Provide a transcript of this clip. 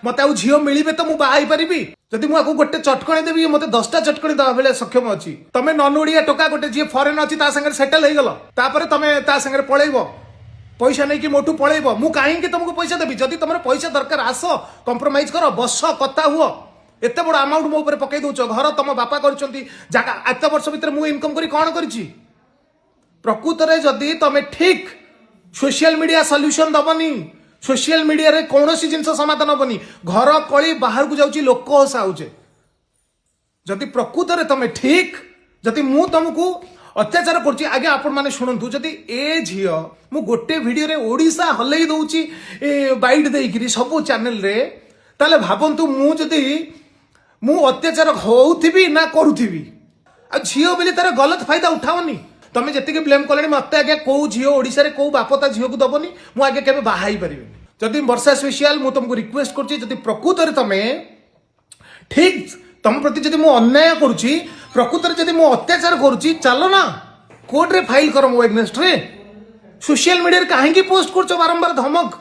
मत आउ झील मिले तो मुझे बाहर पारि जदि मुझे गोटे चटकणी देवी मत 10टा चटकणी दवा बेले सक्षम अच्छी तुम नन ओडिया टोका गोटे जी फरेन अच्छी संगे सेटल हो गल तापर तुम संगे पलैब पैसा नहीं कि मोटू पलैब मु कहीं तुमको पैसा देवी जदि तुम पैसा दरकार आस कंप्रोमाइज कर बस कथा हुआ एत बड़ अमाउंट मो पकई दौच घर तुम बापा करते वर्ष भितर मुझे इनकम करी कौन कर प्रकृत में जदि तुम ठीक सोशल मीडिया सॉल्यूशन दबनी सोशल मीडिया रे कौन सी जिनस समाधान हबनी घर कली बाहर को जाऊँ लोक हसाऊे जदि प्रकृत में तुम ठीक जदि मु तुमको अत्याचार कर आगे आपण मैंने शुणु जदि ए झी मु गोटे वीडियो रे ओडिशा हल्लई दउची बाइट देकरी सब चैनल रे ताले भाबंतु मु जदि मु अत्याचार होउथिबी ना करूथिबी आ झील बोली तार गलत फायदा उठाओनी तुम जी ब्लेम कले मत आगे कौ झील ओडिशा रे कौ बाप ता झील को दबनी मु आगे केबे बाहाई परिबे जदि वर्षा स्पेशल मु तुमको रिक्वेस्ट करछि जदि प्रकृत रे तमे ठीक तुम प्रति जदि मु अन्याय करूछि प्रकृत रे जदि मु अत्याचार करूछि चलो ना कोर्ट रे फाइल कर मो एग्नेस्ट रे सोशल मीडिया रे काहे की पोस्ट करछो बारंबार धमक